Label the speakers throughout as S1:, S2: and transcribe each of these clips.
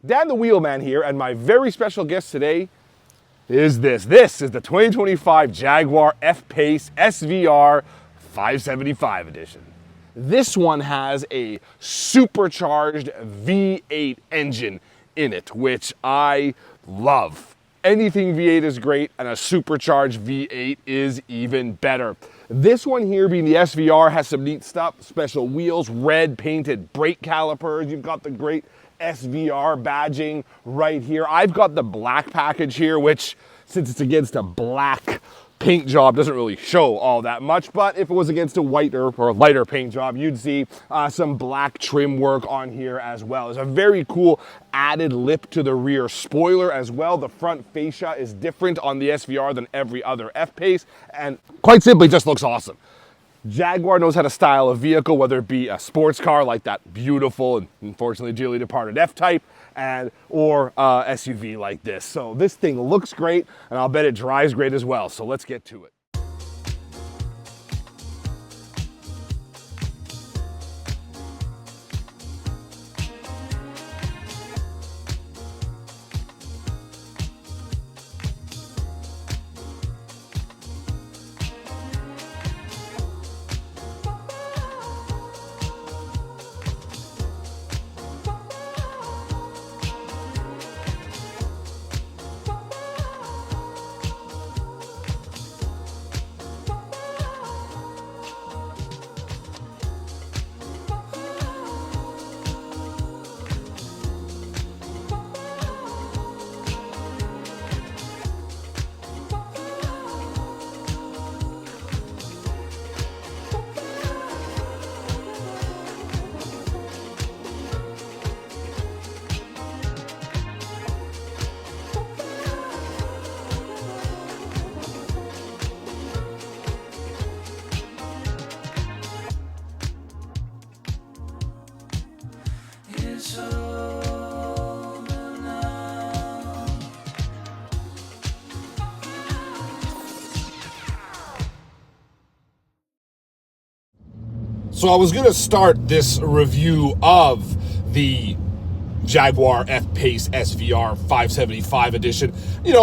S1: Dan the Wheelman here, and my very special guest today is this. This is the 2025 Jaguar F-Pace SVR 575 edition. This one has a supercharged V8 engine in it, which I love. Anything V8 is great, and a supercharged V8 is even better. This one here, being the SVR, has some neat stuff. Special wheels, red painted brake calipers. You've got the great SVR badging right here. I've got the black package here, which, since it's against a black paint job, doesn't really show all that much, but if it was against a whiter or lighter paint job, you'd see some black trim work on here as well. There's a very cool added lip to the rear spoiler as well. The front fascia is different on the SVR than every other F-Pace, and quite simply just looks awesome. Jaguar knows how to style a vehicle, whether it be a sports car like that beautiful and unfortunately dearly departed F-Type, or SUV like this. So this thing looks great, and I'll bet it drives great as well. So let's get to it. So I was going to start this review of the Jaguar F-Pace SVR 575 edition,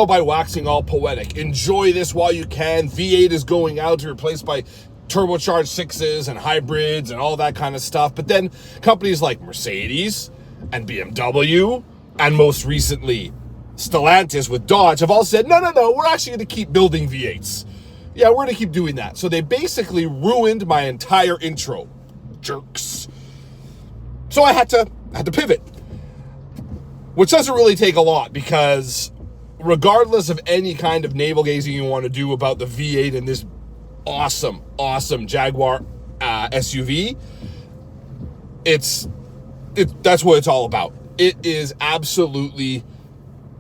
S1: by waxing all poetic. Enjoy this while you can. V8 is going out to be replaced by turbocharged 6s and hybrids and all that kind of stuff. But then companies like Mercedes and BMW, and most recently Stellantis with Dodge, have all said, no, we're actually going to keep building V8s. Yeah, we're going to keep doing that. So they basically ruined my entire intro. Jerks. So I had to pivot. Which doesn't really take a lot, because regardless of any kind of navel gazing you want to do about the V8 in this awesome Jaguar SUV, that's what it's all about. It is absolutely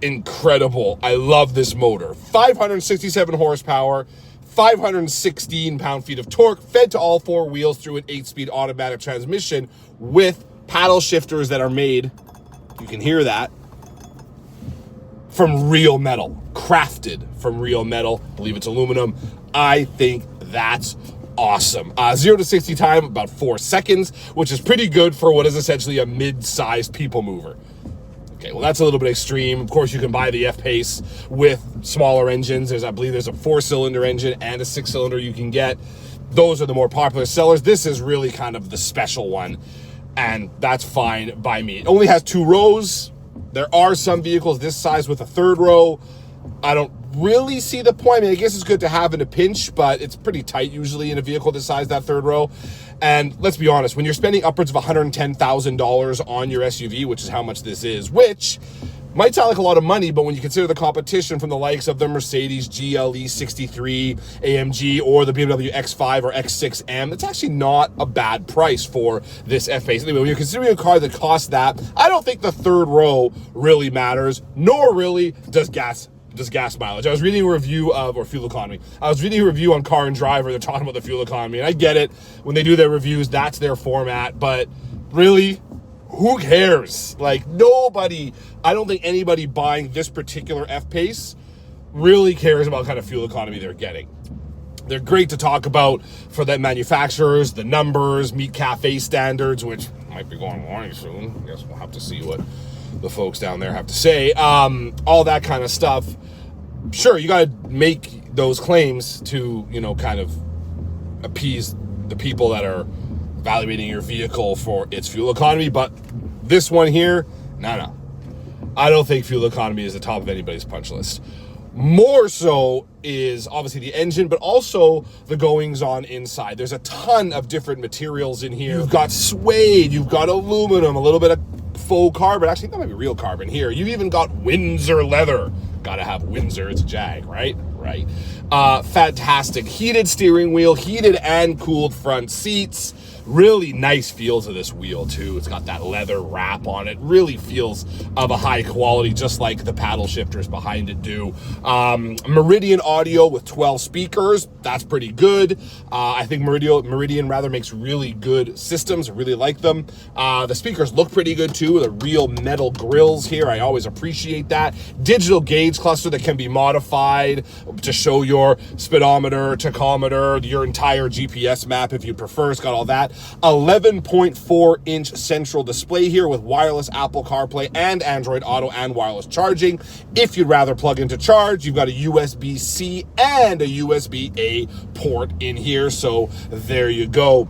S1: incredible. I love this motor. 567 horsepower, 516 pound-feet of torque, fed to all four wheels through an 8-speed automatic transmission with paddle shifters that are made, you can hear that, from real metal, crafted from real metal. I believe it's aluminum. I think that's awesome. 0 to 60 time, about 4 seconds, which is pretty good for what is essentially a mid-sized people mover. Okay, well, that's a little bit extreme. Of course, you can buy the F-Pace with smaller engines. I believe there's a 4-cylinder engine and a 6-cylinder you can get. Those are the more popular sellers. This is really kind of the special one, and that's fine by me. It only has 2 rows. There are some vehicles this size with a 3rd row. I don't really see the point. I mean, I guess it's good to have in a pinch, but it's pretty tight usually in a vehicle this size, that 3rd row. And let's be honest, when you're spending upwards of $110,000 on your SUV, which is how much this is, which might sound like a lot of money, but when you consider the competition from the likes of the Mercedes GLE 63 AMG or the BMW X5 or X6M, it's actually not a bad price for this F-Pace. Anyway, when you're considering a car that costs that, I don't think the 3rd row really matters, nor really does gas mileage. I was reading a review of, or fuel economy. I was reading a review on Car and Driver. They're talking about the fuel economy, and I get it. When they do their reviews, that's their format, but really, who cares? Like, nobody, I don't think anybody buying this particular F-Pace really cares about what kind of fuel economy they're getting. They're great to talk about for the manufacturers, the numbers, meet CAFE standards, which might be going on soon. I guess we'll have to see what the folks down there have to say. All that kind of stuff. Sure, you got to make those claims to, you know, kind of appease the people that are evaluating your vehicle for its fuel economy, but this one here, no. I don't think fuel economy is the top of anybody's punch list. More so is obviously the engine, but also the goings on inside. There's a ton of different materials in here. You've got suede, you've got aluminum, a little bit of faux carbon. Actually, that might be real carbon here. You've even got Windsor leather. Gotta have Windsor, it's a Jag, right? Right. Fantastic. Heated steering wheel, heated and cooled front seats. Really nice feel to this wheel too. It's got that leather wrap on it. Really feels of a high quality, just like the paddle shifters behind it do. Meridian audio with 12 speakers. That's pretty good. I think Meridian rather makes really good systems. I really like them. The speakers look pretty good too. The real metal grills here. I always appreciate that. Digital gauge cluster that can be modified to show your speedometer, tachometer, your entire GPS map if you prefer. It's got all that. 11.4-inch central display here with wireless Apple CarPlay and Android Auto and wireless charging. If you'd rather plug into charge, you've got a USB-C and a USB-A port in here. So there you go.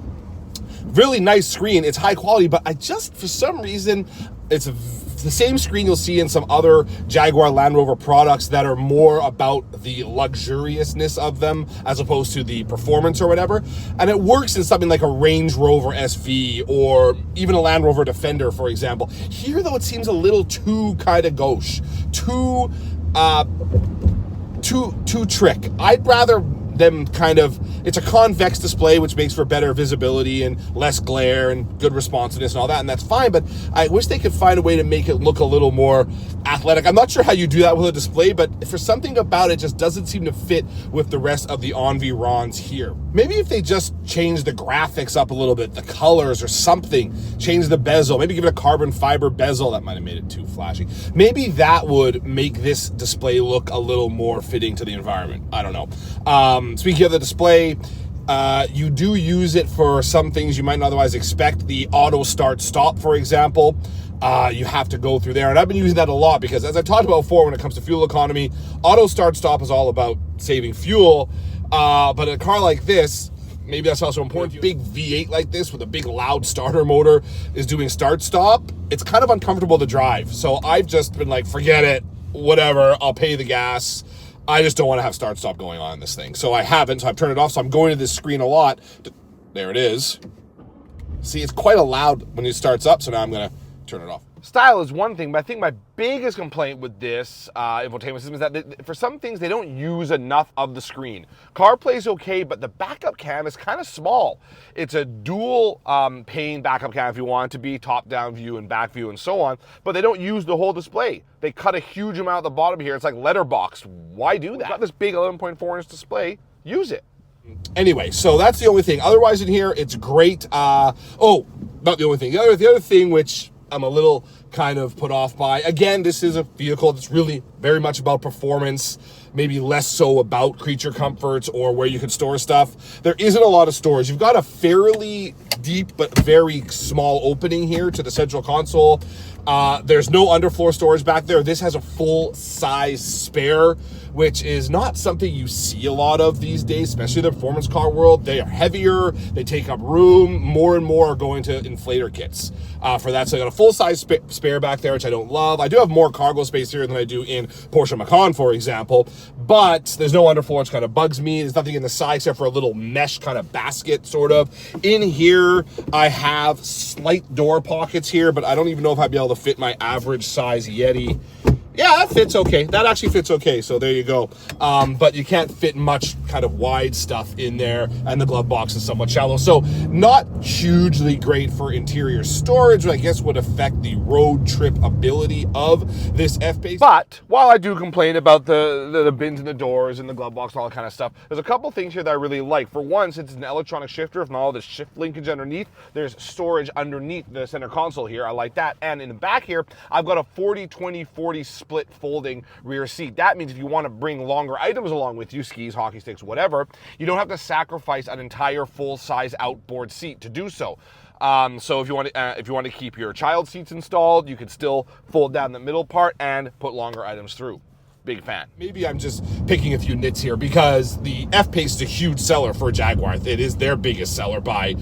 S1: Really nice screen. It's high quality, but I just, for some reason, it's the same screen you'll see in some other Jaguar Land Rover products that are more about the luxuriousness of them as opposed to the performance or whatever. And it works in something like a Range Rover SV or even a Land Rover Defender, for example. Here, though, it seems a little too kind of gauche, too trick. I'd rather them kind of, it's a convex display, which makes for better visibility and less glare and good responsiveness and all that, and that's fine, but I wish they could find a way to make it look a little more athletic. I'm not sure how you do that with a display, but for something about it just doesn't seem to fit with the rest of the Environs here. Maybe if they just change the graphics up a little bit, the colors or something, change the bezel, maybe give it a carbon fiber bezel. That might have made it too flashy. Maybe that would make this display look a little more fitting to the environment. I don't know. Speaking of the display, you do use it for some things you might not otherwise expect. The auto start stop, for example, you have to go through there. And I've been using that a lot because, as I've talked about before, when it comes to fuel economy, auto start stop is all about saving fuel. But in a car like this, maybe that's also important. Big V8 like this with a big loud starter motor is doing start stop. It's kind of uncomfortable to drive. So I've just been like, forget it, whatever, I'll pay the gas. I just don't want to have start stop going on in this thing. So I haven't, so I've turned it off. So I'm going to this screen a lot. There it is. See, it's quite loud when it starts up. So now I'm going to turn it off. Style is one thing, but I think my biggest complaint with this infotainment system is that for some things, they don't use enough of the screen. CarPlay's okay, but the backup cam is kind of small. It's a dual pane backup cam if you want it to be, top-down view and back view and so on, but they don't use the whole display. They cut a huge amount at the bottom here. It's like letterbox. Why do that? We've got this big 11.4-inch display. Use it. Anyway, so that's the only thing. Otherwise in here, it's great. Oh, not the only thing. The other thing which I'm a little kind of put off by. Again, this is a vehicle that's really very much about performance, maybe less so about creature comforts or where you can store stuff. There isn't a lot of storage. You've got a fairly deep but very small opening here to the central console. There's no underfloor storage back there. This has a full-size spare, which is not something you see a lot of these days, especially in the performance car world. They are heavier, they take up room, more and more are going to inflator kits for that. So I got a full-size spare back there, which I don't love. I do have more cargo space here than I do in Porsche Macan, for example, but there's no underfloor, which kind of bugs me. There's nothing in the side except for a little mesh kind of basket, sort of. In here, I have slight door pockets here, but I don't even know if I'd be able to fit my average size Yeti. Yeah, that fits okay. That actually fits okay, so there you go. But you can't fit much kind of wide stuff in there, and the glove box is somewhat shallow. So not hugely great for interior storage, but I guess would affect the road trip ability of this F-Pace. But while I do complain about the bins in the doors and the glove box and all that kind of stuff, there's a couple things here that I really like. For one, since it's an electronic shifter, with all the shift linkage underneath, there's storage underneath the center console here. I like that. And in the back here, I've got a 40-20-40 split folding rear seat. That means if you want to bring longer items along with you, skis, hockey sticks, whatever, you don't have to sacrifice an entire full-size outboard seat to do so. So if you want to keep your child seats installed, you could still fold down the middle part and put longer items through. Big fan. Maybe I'm just picking a few nits here because the F-Pace is a huge seller for Jaguar. It is their biggest seller by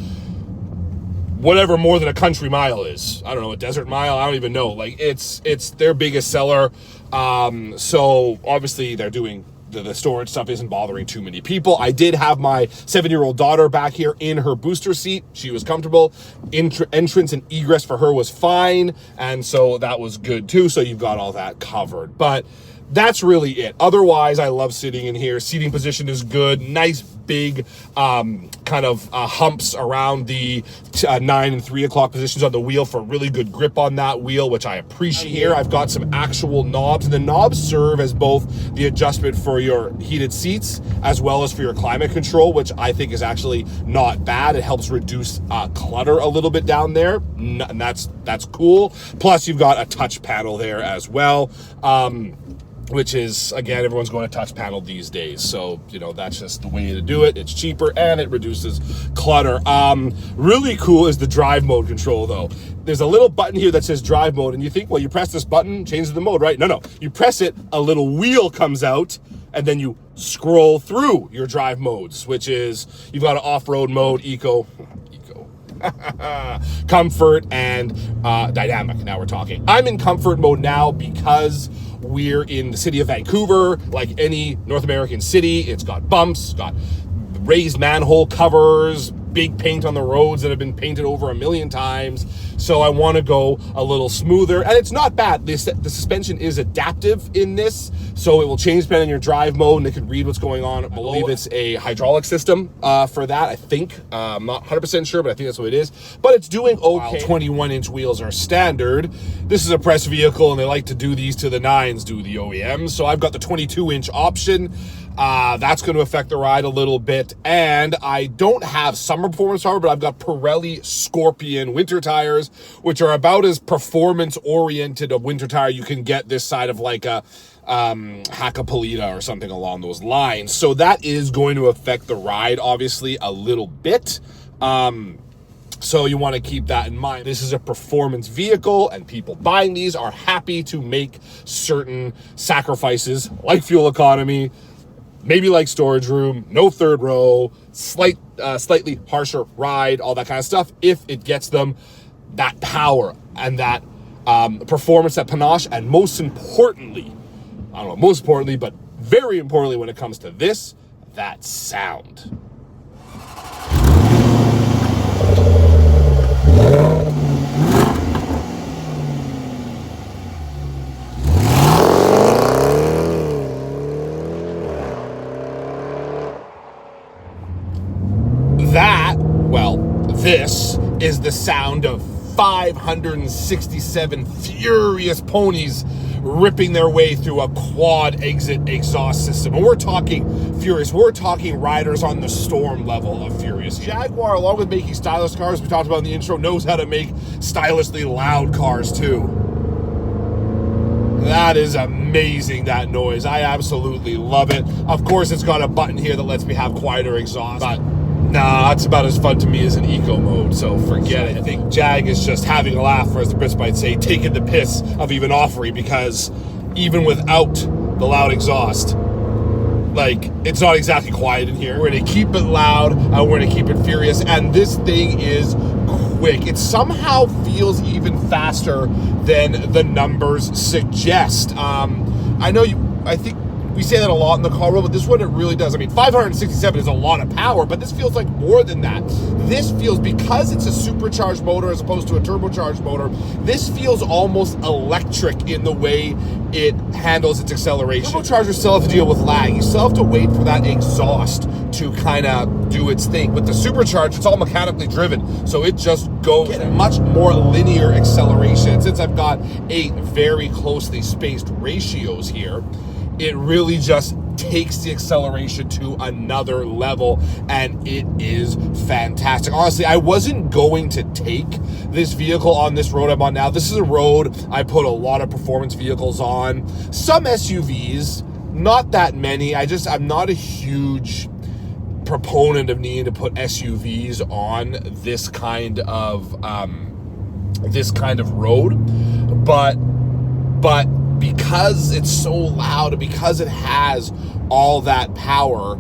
S1: whatever more than a country mile is. I don't know, a desert mile, I don't even know. Like it's their biggest seller. So obviously they're doing the storage stuff isn't bothering too many people. I did have my 7-year-old daughter back here in her booster seat. She was comfortable. Entrance and egress for her was fine, and so that was good too. So you've got all that covered. But that's really it. Otherwise, I love sitting in here. Seating position is good. Nice big humps around the 9 and 3 o'clock positions on the wheel for really good grip on that wheel, which I appreciate. Here, I've got some actual knobs, and the knobs serve as both the adjustment for your heated seats as well as for your climate control, which I think is actually not bad. It helps reduce clutter a little bit down there, and that's cool. Plus, you've got a touch panel there as well. Which is, again, everyone's going to touch panel these days. So, that's just the way to do it. It's cheaper and it reduces clutter. Really cool is the drive mode control, though. There's a little button here that says drive mode, and you think, well, you press this button, changes the mode, right? No. You press it, a little wheel comes out, and then you scroll through your drive modes, which is, you've got an off-road mode, eco, comfort, and dynamic. Now we're talking. I'm in comfort mode now because we're in the city of Vancouver. Like any North American city, it's got bumps, got raised manhole covers, big paint on the roads that have been painted over a million times. So I want to go a little smoother, and it's not bad. The suspension is adaptive in this, so it will change depending on your drive mode, and it can read what's going on. I believe it's a hydraulic system for that, I think. I'm not 100% sure, but I think that's what it is. But it's doing okay. 21-inch wheels are standard. This is a press vehicle, and they like to do these to the 9s, do the OEMs. So I've got the 22-inch option. That's going to affect the ride a little bit. And I don't have summer performance tire, but I've got Pirelli Scorpion winter tires, which are about as performance-oriented a winter tire you can get this side of like a Hakkapeliitta or something along those lines. So that is going to affect the ride, obviously, a little bit. So you want to keep that in mind. This is a performance vehicle, and people buying these are happy to make certain sacrifices, like fuel economy, maybe like storage room, no third row, slightly harsher ride, all that kind of stuff, if it gets them that power and that performance, that panache, and most importantly, but very importantly when it comes to this, that sound. This is the sound of 567 furious ponies ripping their way through a quad exit exhaust system. And we're talking furious. We're talking riders on the storm level of furious. Jaguar, along with making stylish cars, we talked about in the intro, knows how to make stylishly loud cars too. That is amazing, that noise. I absolutely love it. Of course, it's got a button here that lets me have quieter exhaust, but nah, it's about as fun to me as an eco mode, so forget it. I think Jag is just having a laugh, or as the Brits might say, taking the piss of even offering, because even without the loud exhaust, like, it's not exactly quiet in here. We're gonna keep it loud, and we're gonna keep it furious, and this thing is quick. It somehow feels even faster than the numbers suggest. I think we say that a lot in the car world, but this one, it really does. I mean, 567 is a lot of power, but this feels like more than that. This feels, because it's a supercharged motor as opposed to a turbocharged motor, this feels almost electric in the way it handles its acceleration. Turbochargers still have to deal with lag. You still have to wait for that exhaust to kind of do its thing. With the supercharged, it's all mechanically driven, so it just goes at a much more linear acceleration. Since I've got 8 very closely spaced ratios here, it really just takes the acceleration to another level, and it is fantastic. Honestly, I wasn't going to take this vehicle on this road I'm on now. This is a road I put a lot of performance vehicles on. Some SUVs, not that many. I'm not a huge proponent of needing to put SUVs on this kind of road, but because it's so loud and because it has all that power,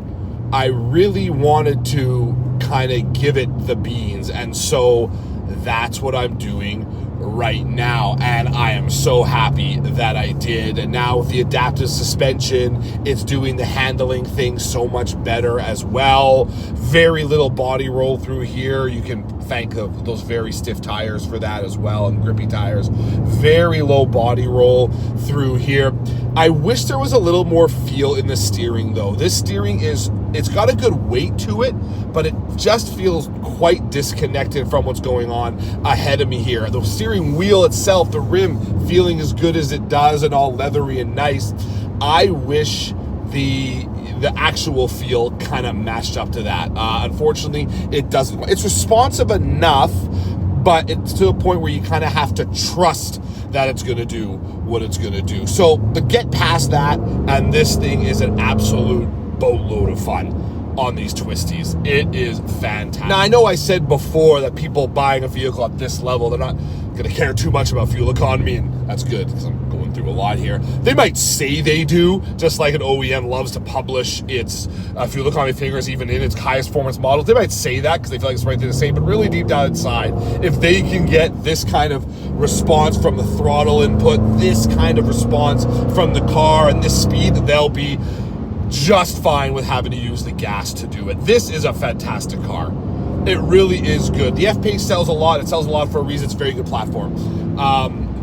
S1: I really wanted to kind of give it the beans, and so that's what I'm doing right now, and I am so happy that I did. And now with the adaptive suspension, it's doing the handling thing so much better as well. Very little body roll through here. You can thank those very stiff tires for that as well, and grippy tires. Very low body roll through here. I wish there was a little more feel in the steering though. This steering it's got a good weight to it, but it just feels quite disconnected from what's going on ahead of me here. The steering wheel itself, the rim feeling as good as it does and all leathery and nice. I wish the actual feel kind of matched up to that. Unfortunately, it doesn't. It's responsive enough, but it's to a point where you kind of have to trust that it's going to do what it's going to do. So, but get past that, and this thing is an absolute boatload of fun on these twisties. It is fantastic. Now, I know I said before that people buying a vehicle at this level, they're not going to care too much about fuel economy, and that's good because I'm going through a lot here. They might say they do, just like an OEM loves to publish its fuel economy figures even in its highest performance models. They might say that because they feel like it's the right thing to say, but really deep down inside, if they can get this kind of response from the throttle input, this kind of response from the car, and this speed, they'll be just fine with having to use the gas to do it. This is a fantastic car. It really is good. The F-Pace sells a lot. It sells a lot for a reason. It's a very good platform.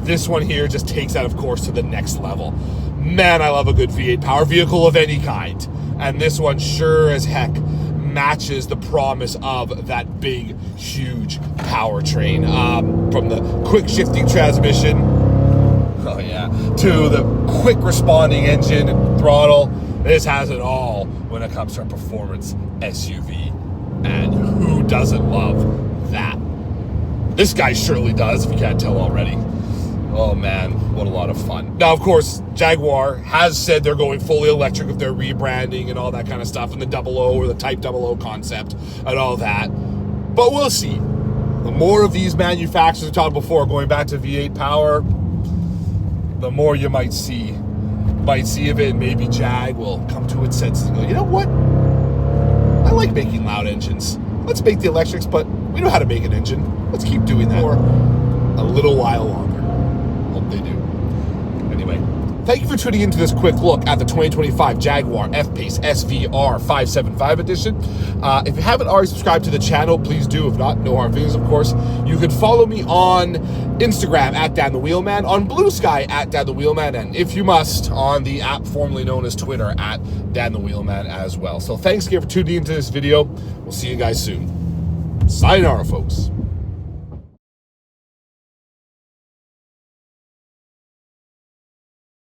S1: This one here just takes that, of course, to the next level. Man, I love a good V8 power vehicle of any kind. And this one sure as heck matches the promise of that big, huge powertrain. From the quick shifting transmission, oh yeah, to the quick responding engine and throttle. This has it all when it comes to a performance SUV. And who doesn't love that? This guy surely does, if you can't tell already. Oh man, what a lot of fun. Now, of course, Jaguar has said they're going fully electric with their rebranding and all that kind of stuff, and the 00 or the Type 00 concept and all that. But we'll see. The more of these manufacturers we talked before, going back to V8 power, the more you might see of it, and maybe Jag will come to its senses and go, you know what? I like making loud engines. Let's make the electrics, but we know how to make an engine. Let's keep doing that for a little while longer. Hope they do. Anyway, thank you for tuning into this quick look at the 2025 Jaguar F-Pace SVR 575 edition. If you haven't already subscribed to the channel, please do. If not, no hard feelings, of course. You can follow me on Instagram at Dan the Wheelman, on Blue Sky at Dan the Wheelman, and if you must, on the app formerly known as Twitter at Dan the Wheelman as well. So thanks again for tuning into this video. We'll see you guys soon. Sayonara, folks.